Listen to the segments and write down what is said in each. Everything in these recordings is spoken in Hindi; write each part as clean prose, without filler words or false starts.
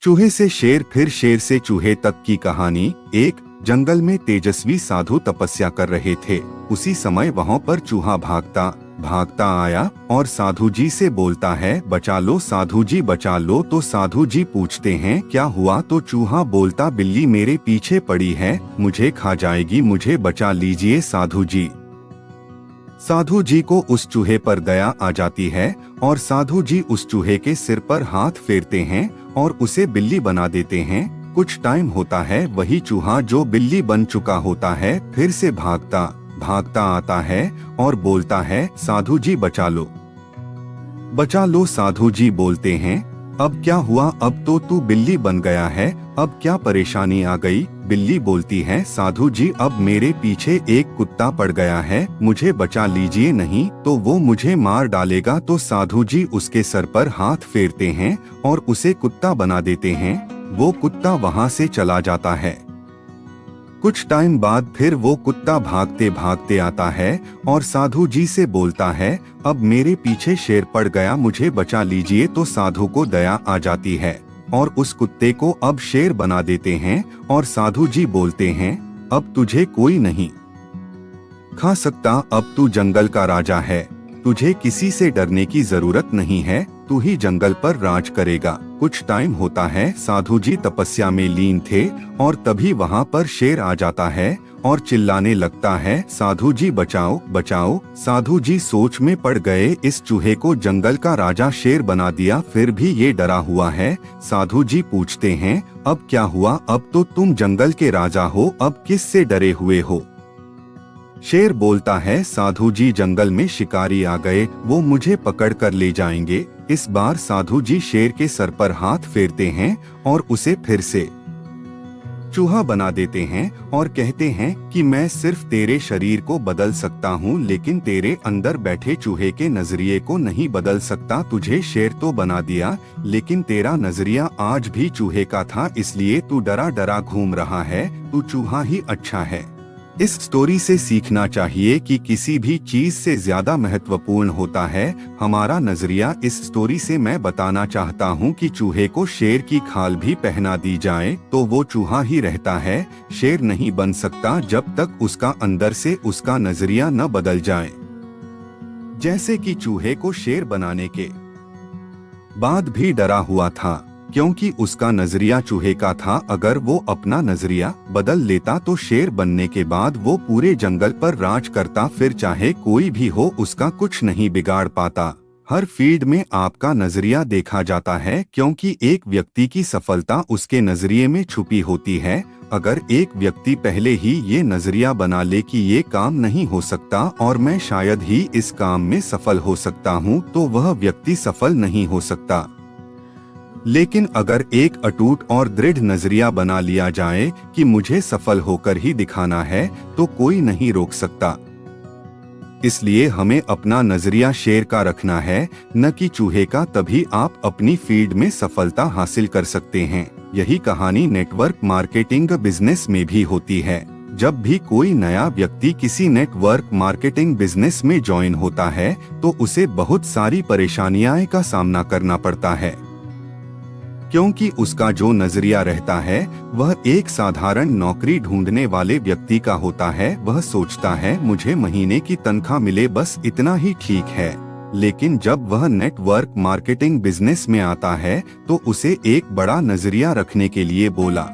चूहे से शेर फिर शेर से चूहे तक की कहानी। एक जंगल में तेजस्वी साधु तपस्या कर रहे थे। उसी समय वहाँ पर चूहा भागता भागता आया और साधु जी से बोलता है, बचा लो साधु जी बचा लो। तो साधु जी पूछते हैं क्या हुआ? तो चूहा बोलता, बिल्ली मेरे पीछे पड़ी है, मुझे खा जाएगी, मुझे बचा लीजिए साधु जी। साधु जी को उस चूहे पर दया आ जाती है और साधु जी उस चूहे के सिर पर हाथ फेरते हैं और उसे बिल्ली बना देते हैं। कुछ टाइम होता है, वही चूहा जो बिल्ली बन चुका होता है फिर से भागता भागता आता है और बोलता है, साधु जी बचा लो बचा लो। साधु जी बोलते हैं, अब क्या हुआ? अब तो तू बिल्ली बन गया है, अब क्या परेशानी आ गई? बिल्ली बोलती है, साधु जी अब मेरे पीछे एक कुत्ता पड़ गया है, मुझे बचा लीजिए, नहीं तो वो मुझे मार डालेगा। तो साधु जी उसके सर पर हाथ फेरते हैं और उसे कुत्ता बना देते हैं। वो कुत्ता वहाँ से चला जाता है। कुछ टाइम बाद फिर वो कुत्ता भागते भागते आता है और साधु जी से बोलता है, अब मेरे पीछे शेर पड़ गया, मुझे बचा लीजिए। तो साधु को दया आ जाती है और उस कुत्ते को अब शेर बना देते हैं और साधु जी बोलते हैं, अब तुझे कोई नहीं खा सकता, अब तू जंगल का राजा है, तुझे किसी से डरने की जरूरत नहीं है, तू ही जंगल पर राज करेगा। कुछ टाइम होता है, साधु जी तपस्या में लीन थे और तभी वहाँ पर शेर आ जाता है और चिल्लाने लगता है, साधु जी बचाओ बचाओ। साधु जी सोच में पड़ गए, इस चूहे को जंगल का राजा शेर बना दिया, फिर भी ये डरा हुआ है। साधु जी पूछते हैं, अब क्या हुआ? अब तो तुम जंगल के राजा हो, अब किस से डरे हुए हो? शेर बोलता है, साधु जी जंगल में शिकारी आ गए, वो मुझे पकड़ कर ले जाएंगे। इस बार साधु जी शेर के सर पर हाथ फेरते हैं और उसे फिर से चूहा बना देते हैं और कहते हैं कि मैं सिर्फ तेरे शरीर को बदल सकता हूँ, लेकिन तेरे अंदर बैठे चूहे के नजरिए को नहीं बदल सकता। तुझे शेर तो बना दिया, लेकिन तेरा नजरिया आज भी चूहे का था, इसलिए तू डरा डरा घूम रहा है, तू चूहा ही अच्छा है। इस स्टोरी से सीखना चाहिए कि किसी भी चीज से ज्यादा महत्वपूर्ण होता है हमारा नजरिया। इस स्टोरी से मैं बताना चाहता हूँ कि चूहे को शेर की खाल भी पहना दी जाए तो वो चूहा ही रहता है, शेर नहीं बन सकता जब तक उसका अंदर से उसका नजरिया न बदल जाए। जैसे कि चूहे को शेर बनाने के बाद भी डरा हुआ था, क्योंकि उसका नजरिया चूहे का था। अगर वो अपना नजरिया बदल लेता तो शेर बनने के बाद वो पूरे जंगल पर राज करता, फिर चाहे कोई भी हो उसका कुछ नहीं बिगाड़ पाता। हर फील्ड में आपका नजरिया देखा जाता है, क्योंकि एक व्यक्ति की सफलता उसके नजरिए में छुपी होती है। अगर एक व्यक्ति पहले ही ये नजरिया बना ले कि ये काम नहीं हो सकता और मैं शायद ही इस काम में सफल हो सकता हूँ, तो वह व्यक्ति सफल नहीं हो सकता। लेकिन अगर एक अटूट और दृढ़ नजरिया बना लिया जाए कि मुझे सफल होकर ही दिखाना है, तो कोई नहीं रोक सकता। इसलिए हमें अपना नजरिया शेर का रखना है, न कि चूहे का, तभी आप अपनी फील्ड में सफलता हासिल कर सकते हैं। यही कहानी नेटवर्क मार्केटिंग बिजनेस में भी होती है। जब भी कोई नया व्यक्ति किसी नेटवर्क मार्केटिंग बिजनेस में ज्वाइन होता है तो उसे बहुत सारी परेशानियों का सामना करना पड़ता है, क्योंकि उसका जो नजरिया रहता है वह एक साधारण नौकरी ढूंढने वाले व्यक्ति का होता है। वह सोचता है मुझे महीने की तनख्वाह मिले, बस इतना ही ठीक है। लेकिन जब वह नेटवर्क मार्केटिंग बिजनेस में आता है तो उसे एक बड़ा नजरिया रखने के लिए बोला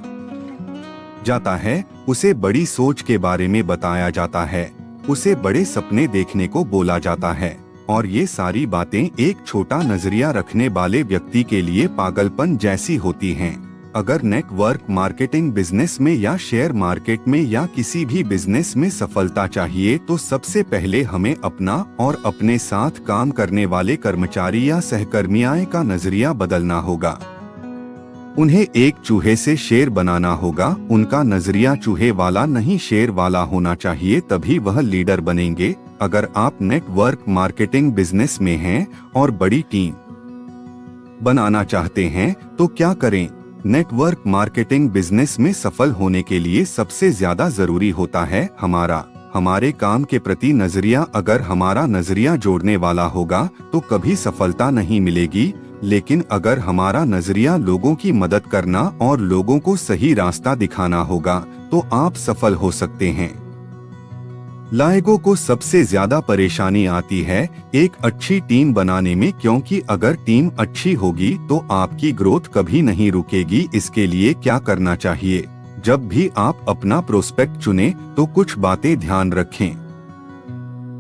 जाता है, उसे बड़ी सोच के बारे में बताया जाता है, उसे बड़े सपने देखने को बोला जाता है। और ये सारी बातें एक छोटा नजरिया रखने वाले व्यक्ति के लिए पागलपन जैसी होती हैं। अगर नेटवर्क मार्केटिंग बिजनेस में या शेयर मार्केट में या किसी भी बिजनेस में सफलता चाहिए तो सबसे पहले हमें अपना और अपने साथ काम करने वाले कर्मचारी या सहकर्मियों का नजरिया बदलना होगा। उन्हें एक चूहे से शेर बनाना होगा। उनका नजरिया चूहे वाला नहीं शेर वाला होना चाहिए, तभी वह लीडर बनेंगे। अगर आप नेटवर्क मार्केटिंग बिजनेस में हैं और बड़ी टीम बनाना चाहते हैं तो क्या करें? नेटवर्क मार्केटिंग बिजनेस में सफल होने के लिए सबसे ज्यादा जरूरी होता है हमारे काम के प्रति नजरिया। अगर हमारा नजरिया जोड़ने वाला होगा तो कभी सफलता नहीं मिलेगी। लेकिन अगर हमारा नजरिया लोगों की मदद करना और लोगों को सही रास्ता दिखाना होगा तो आप सफल हो सकते हैं। लायगो को सबसे ज्यादा परेशानी आती है एक अच्छी टीम बनाने में, क्योंकि अगर टीम अच्छी होगी तो आपकी ग्रोथ कभी नहीं रुकेगी। इसके लिए क्या करना चाहिए? जब भी आप अपना प्रोस्पेक्ट चुनें तो कुछ बातें ध्यान रखें।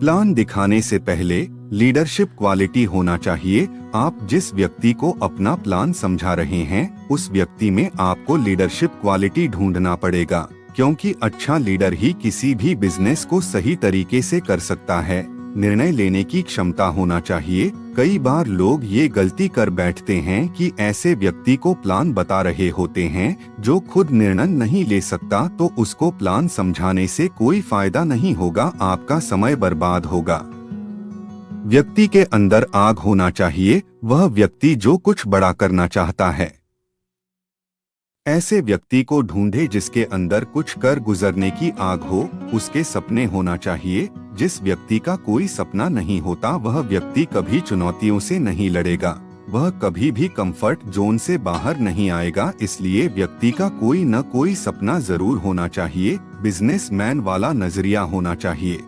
प्लान दिखाने से पहले लीडरशिप क्वालिटी होना चाहिए। आप जिस व्यक्ति को अपना प्लान समझा रहे हैं उस व्यक्ति में आपको लीडरशिप क्वालिटी ढूंढना पड़ेगा, क्योंकि अच्छा लीडर ही किसी भी बिजनेस को सही तरीके से कर सकता है। निर्णय लेने की क्षमता होना चाहिए। कई बार लोग ये गलती कर बैठते हैं कि ऐसे व्यक्ति को प्लान बता रहे होते हैं जो खुद निर्णय नहीं ले सकता, तो उसको प्लान समझाने से कोई फायदा नहीं होगा, आपका समय बर्बाद होगा। व्यक्ति के अंदर आग होना चाहिए, वह व्यक्ति जो कुछ बड़ा करना चाहता है। ऐसे व्यक्ति को ढूंढे जिसके अंदर कुछ कर गुजरने की आग हो। उसके सपने होना चाहिए। जिस व्यक्ति का कोई सपना नहीं होता वह व्यक्ति कभी चुनौतियों से नहीं लड़ेगा, वह कभी भी कंफर्ट जोन से बाहर नहीं आएगा। इसलिए व्यक्ति का कोई न कोई सपना जरूर होना चाहिए। बिजनेसमैन वाला नजरिया होना चाहिए।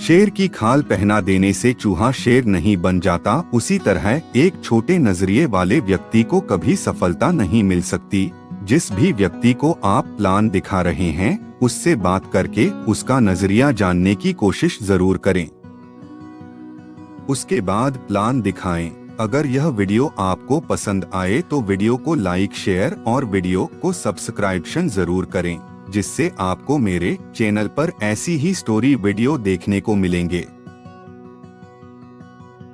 शेर की खाल पहना देने से चूहा शेर नहीं बन जाता, उसी तरह एक छोटे नजरिए वाले व्यक्ति को कभी सफलता नहीं मिल सकती। जिस भी व्यक्ति को आप प्लान दिखा रहे हैं उससे बात करके उसका नजरिया जानने की कोशिश जरूर करें। उसके बाद प्लान दिखाएं। अगर यह वीडियो आपको पसंद आए तो वीडियो को लाइक, शेयर और वीडियो को सब्सक्राइब जरूर करें, जिससे आपको मेरे चैनल पर ऐसी ही स्टोरी वीडियो देखने को मिलेंगे।